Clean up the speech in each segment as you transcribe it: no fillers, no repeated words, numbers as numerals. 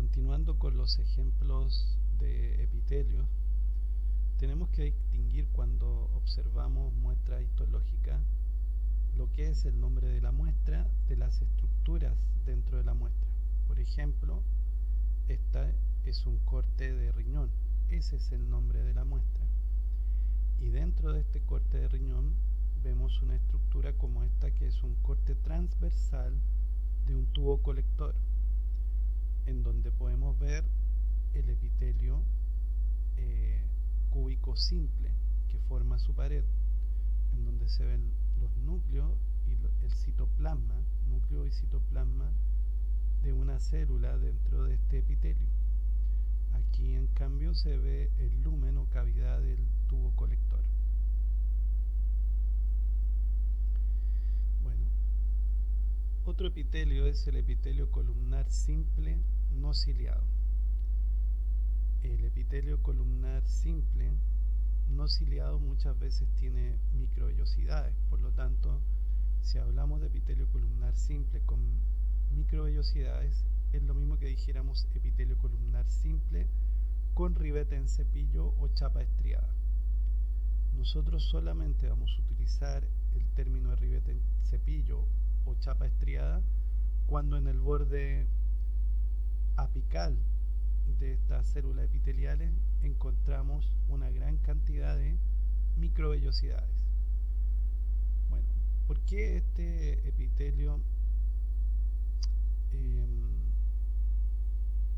Continuando con los ejemplos de epitelios, tenemos que distinguir cuando observamos muestras histológicas lo que es el nombre de la muestra de las estructuras dentro de la muestra. Por ejemplo, esta es un corte de riñón, ese es el nombre de la muestra. Y dentro de este corte de riñón vemos una estructura como esta, que es un corte transversal de un tubo colector, en donde podemos ver el epitelio cúbico simple que forma su pared, en donde se ven los núcleos y el citoplasma, núcleo y citoplasma de una célula dentro de este epitelio. Aquí en cambio se ve el lumen o cavidad del tubo colector. Bueno, otro epitelio es el epitelio columnar simple no ciliado. El epitelio columnar simple no ciliado muchas veces tiene microvellosidades, por lo tanto, si hablamos de epitelio columnar simple con microvellosidades, es lo mismo que dijéramos epitelio columnar simple con ribete en cepillo o chapa estriada. Nosotros solamente vamos a utilizar el término de ribete en cepillo o chapa estriada cuando en el borde apical de estas células epiteliales encontramos una gran cantidad de microvellosidades. Bueno, ¿por qué este epitelio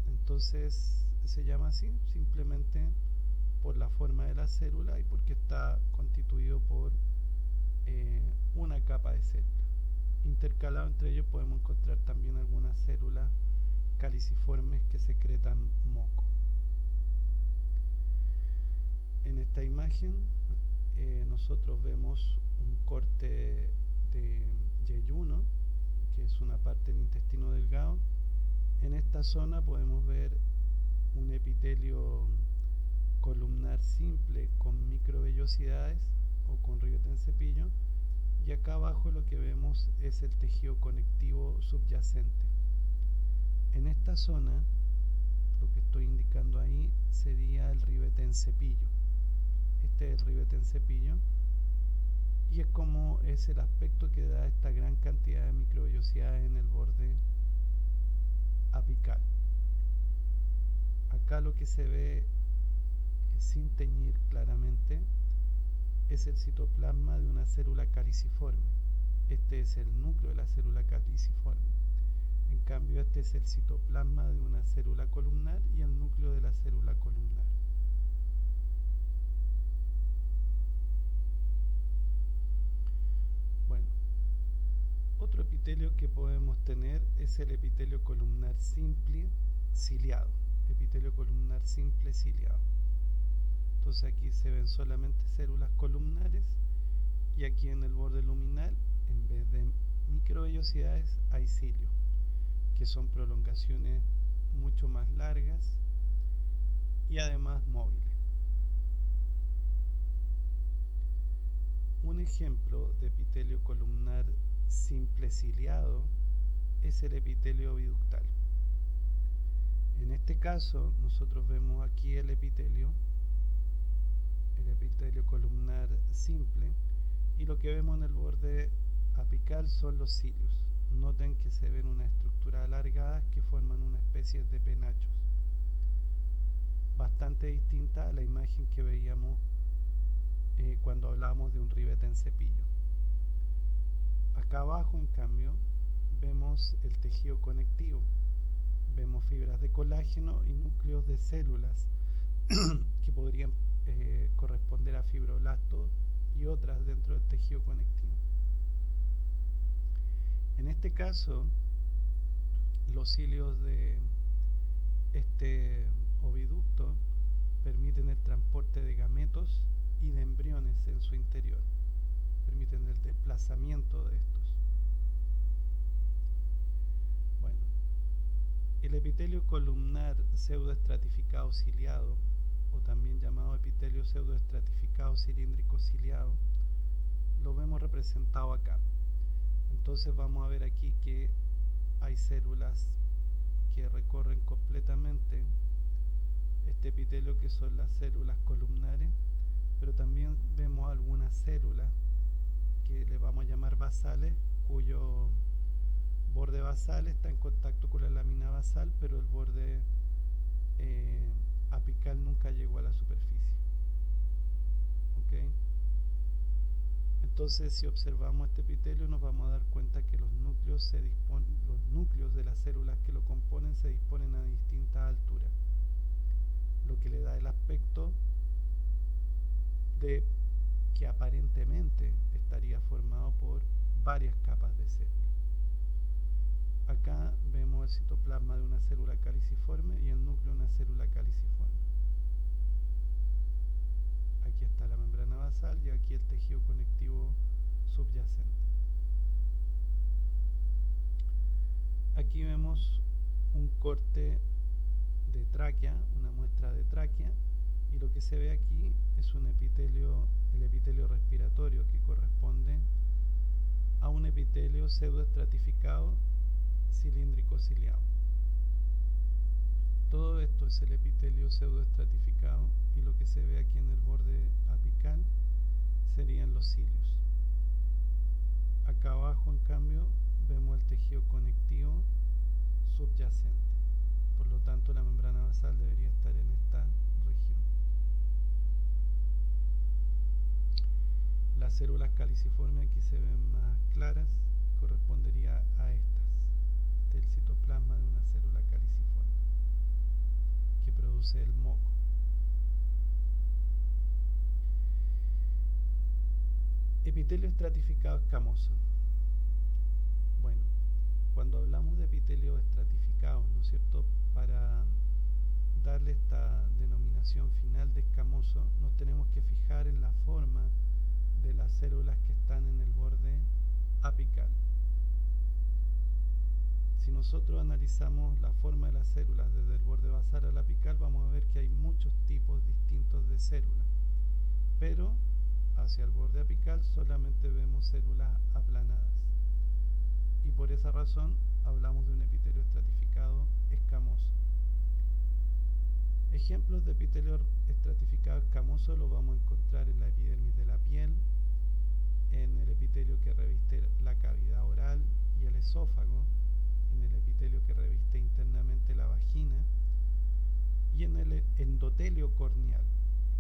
entonces se llama así? Simplemente por la forma de la célula y porque está constituido por una capa de célula. Intercalado entre ellos podemos encontrar también algunas células caliciformes que secretan moco. En esta imagen nosotros vemos un corte de yeyuno, que es una parte del intestino delgado. En esta zona podemos ver un epitelio columnar simple con microvellosidades o con ribete en cepillo, y acá abajo lo que vemos es el tejido conectivo subyacente. En esta zona, lo que estoy indicando ahí sería el ribete en cepillo. Este es el ribete en cepillo y es como es el aspecto que da esta gran cantidad de microvellosidades en el borde apical. Acá lo que se ve sin teñir claramente es el citoplasma de una célula caliciforme. Este es el núcleo de la célula caliciforme. En cambio, este es el citoplasma de una célula columnar y el núcleo de la célula columnar. Bueno, otro epitelio que podemos tener es el epitelio columnar simple ciliado. Epitelio columnar simple ciliado. Entonces aquí se ven solamente células columnares y aquí en el borde luminal, en vez de microvellosidades, hay cilio, que son prolongaciones mucho más largas y además móviles. Un ejemplo de epitelio columnar simple ciliado es el epitelio oviductal. En este caso nosotros vemos aquí el epitelio columnar simple, y lo que vemos en el borde apical son los cilios. Noten que se ven una estructura alargada que forman una especie de penachos, bastante distinta a la imagen que veíamos cuando hablábamos de un ribete en cepillo. Acá abajo, en cambio, vemos el tejido conectivo, vemos fibras de colágeno y núcleos de células que podrían corresponder a fibroblastos y otras dentro del tejido conectivo. En este caso, los cilios de este oviducto permiten el transporte de gametos y de embriones en su interior, permiten el desplazamiento de estos. Bueno, el epitelio columnar pseudoestratificado ciliado, o también llamado epitelio pseudoestratificado cilíndrico ciliado, lo vemos representado acá. Entonces vamos a ver aquí que hay células que recorren completamente este epitelio, que son las células columnares, pero también vemos algunas células que le vamos a llamar basales, cuyo borde basal está en contacto con la lámina basal, pero el borde apical nunca llegó a la superficie. ¿Okay? Entonces, si observamos este epitelio, nos vamos a dar cuenta que los núcleos de las células que lo componen se disponen a distintas alturas, lo que le da el aspecto de que aparentemente estaría formado por varias capas de células. Acá vemos el citoplasma de una célula caliciforme y el núcleo de una célula caliciforme. Aquí está la membrana basal y aquí el tejido conectivo subyacente. Aquí vemos un corte de tráquea, una muestra de tráquea, y lo que se ve aquí es un epitelio, el epitelio respiratorio, que corresponde a un epitelio pseudoestratificado cilíndrico ciliado. Todo esto es el epitelio pseudoestratificado, y lo que se ve aquí en el borde apical serían los cilios. Acá abajo, en cambio, vemos el tejido conectivo subyacente. Por lo tanto, la membrana basal debería estar en esta región. Las células caliciformes aquí se ven más claras, correspondería a estas, del citoplasma de una célula caliciforme, que produce el moco. Epitelio estratificado escamoso. Bueno, cuando hablamos de epitelio estratificado, ¿no es cierto?, para darle esta denominación final de escamoso, nos tenemos que fijar en la forma de las células que están en el borde apical. Si nosotros analizamos la forma de las células desde el borde basal al apical, vamos a ver que hay muchos tipos distintos de células, pero hacia el borde apical solamente vemos células aplanadas, y por esa razón hablamos de un epitelio estratificado escamoso. Ejemplos de epitelio estratificado escamoso lo vamos a encontrar en la epidermis de la piel, en el epitelio que reviste la cavidad oral y el esófago, en el epitelio que reviste internamente la vagina, y en el endotelio corneal,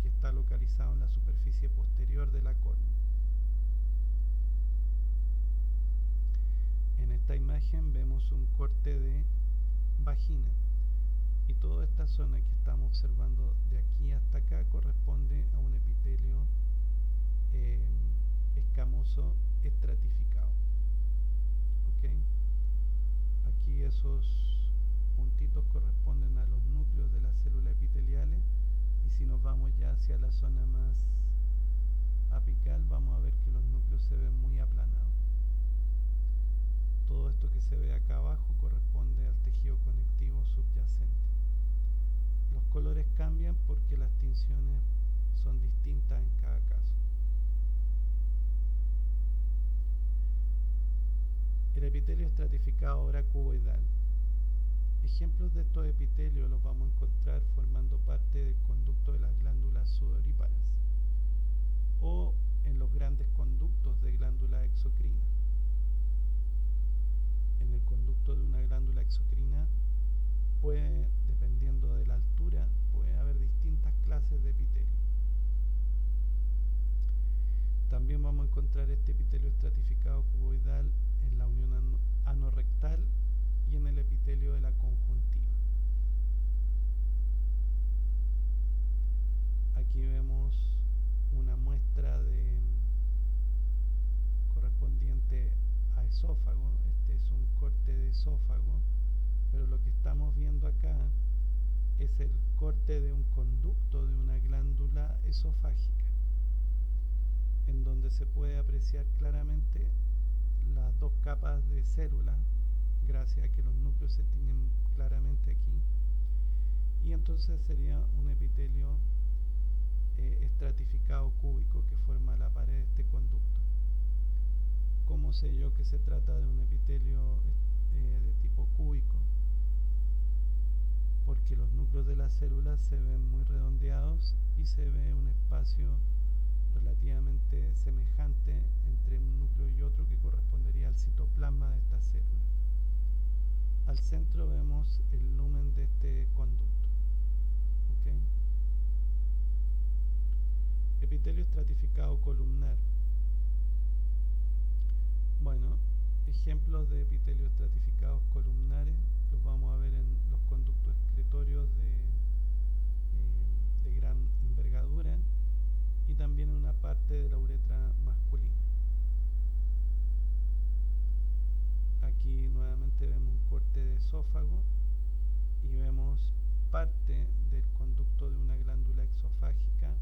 que está localizado en la superficie posterior de la córnea. En esta imagen vemos un corte de vagina, y toda esta zona que estamos observando de aquí hasta acá corresponde a un epitelio escamoso estratificado. ¿Okay? Aquí esos puntitos corresponden a los núcleos de las células epiteliales, y si nos vamos ya hacia la zona más apical, vamos a ver que los núcleos se ven muy aplanados. Todo esto que se ve acá abajo corresponde al tejido conectivo subyacente. Los colores cambian porque las tinciones son distintas en cada caso. El epitelio estratificado ahora cuboidal. Ejemplos de estos epitelios los vamos a encontrar formando parte del conducto de las glándulas sudoríparas o en los grandes conductos de glándula exocrina. En el conducto de una glándula exocrina puede, dependiendo de la altura, puede haber distintas clases de epitelio. También vamos a encontrar este epitelio estratificado cuboidal en la unión anorrectal y en el epitelio de la conjuntiva. Aquí vemos una muestra correspondiente a esófago. Este es un corte de esófago, pero lo que estamos viendo acá es el corte de un conducto de una glándula esofágica, en donde se puede apreciar claramente las dos capas de células, gracias a que los núcleos se tienen claramente aquí, y entonces sería un epitelio estratificado cúbico que forma la pared de este conducto. ¿Cómo sé yo que se trata de un epitelio de tipo cúbico? núcleos de las células se ven muy redondeados y se ve un espacio relativamente semejante entre un núcleo y otro que correspondería al citoplasma de esta célula. Al centro vemos el lumen de este conducto. ¿Okay? Epitelio estratificado columnar. Bueno, ejemplos de epitelios estratificados columnares los vamos a ver en los conductos excretorios de gran envergadura y también en una parte de la uretra masculina. Aquí nuevamente vemos un corte de esófago y vemos parte del conducto de una glándula exofágica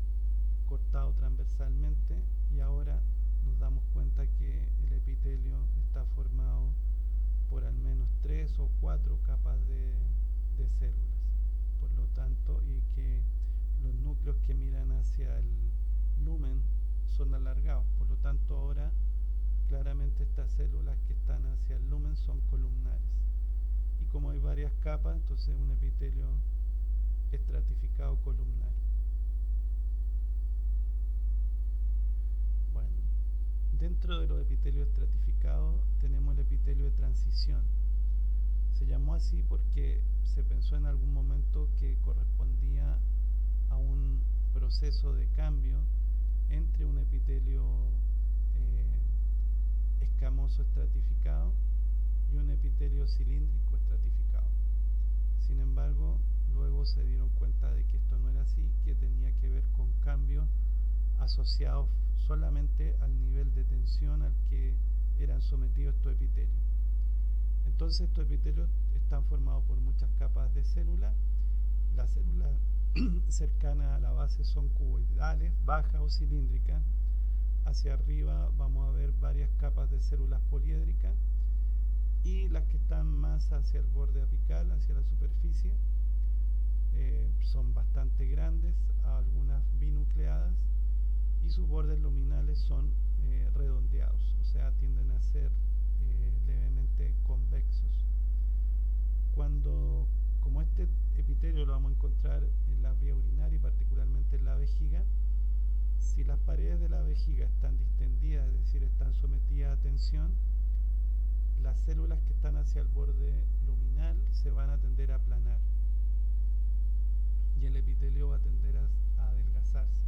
cortado transversalmente, y ahora nos damos cuenta que el epitelio está formado por al menos 3 o 4 capas de células, por lo tanto, y que los núcleos que miran hacia el lumen son alargados, por lo tanto ahora claramente estas células que están hacia el lumen son columnares, y como hay varias capas, entonces un epitelio estratificado columnar. Bueno, dentro de los epitelios estratificados tenemos el epitelio de transición. Se llamó así porque se pensó en algún momento que correspondía a un proceso de cambio entre un epitelio escamoso estratificado y un epitelio cilíndrico estratificado. Sin embargo, luego se dieron cuenta de que esto no era así, que tenía que ver con cambios asociados solamente al nivel de tensión al que eran sometidos estos epitelios. Entonces estos epitelios están formados por muchas capas de células. Las células cercanas a la base son cuboidales, bajas o cilíndricas. Hacia arriba vamos a ver varias capas de células poliédricas, y las que están más hacia el borde apical, hacia la superficie, son bastante grandes, algunas binucleadas, y sus bordes luminales son redondeados, o sea, tienden a ser levemente convexos. Como este epitelio lo vamos a encontrar en la vía urinaria y particularmente en la vejiga, si las paredes de la vejiga están distendidas, es decir, están sometidas a tensión, las células que están hacia el borde luminal se van a tender a aplanar y el epitelio va a tender a adelgazarse.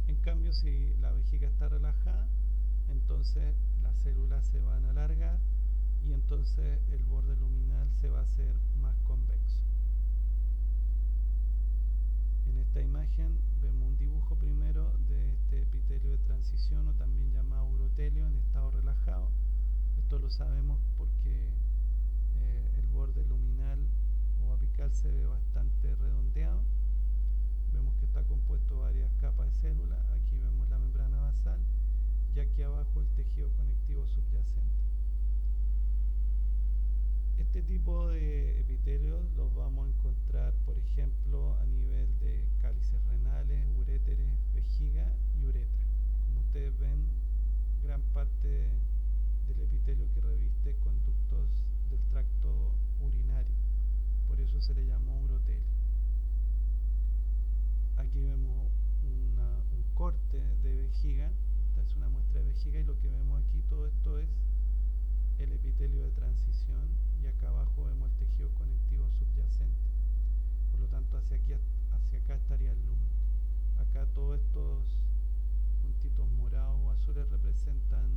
En cambio, si la vejiga está relajada, entonces las células se van a alargar y entonces el borde luminal se va a hacer más convexo. En esta imagen vemos un dibujo primero de este epitelio de transición, o también llamado urotelio, en estado relajado. Esto lo sabemos porque el borde luminal o apical se ve bastante redondeado. Vemos que está compuesto de varias capas de células. Aquí vemos la membrana basal y aquí abajo el tejido conectivo subyacente. Este tipo de epitelios los vamos a encontrar, por ejemplo, a nivel de cálices renales, uréteres, vejiga y uretra. Como ustedes ven, gran parte del epitelio que reviste conductos del tracto urinario, por eso se le llamó urotelio. Aquí vemos un corte de vejiga. Esta es una muestra de vejiga, y lo que vemos aquí, todo esto es el epitelio de transición, y acá abajo vemos el tejido conectivo subyacente. Por lo tanto, hacia acá estaría el lumen. Acá todos estos puntitos morados o azules representan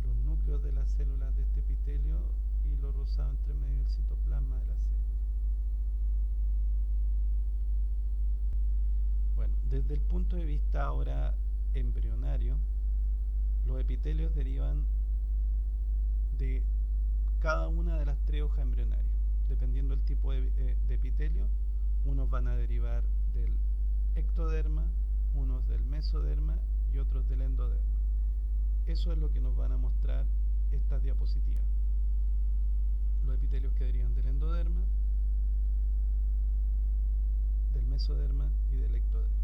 los núcleos de las células de este epitelio, y lo rosado entre medio el citoplasma de la célula. Bueno, desde el punto de vista ahora embrionario, los epitelios derivan de cada una de las 3 hojas embrionarias. Dependiendo del tipo de epitelio, unos van a derivar del ectoderma, unos del mesoderma y otros del endoderma. Eso es lo que nos van a mostrar estas diapositivas. Los epitelios que derivan del endoderma, del mesoderma y del ectoderma.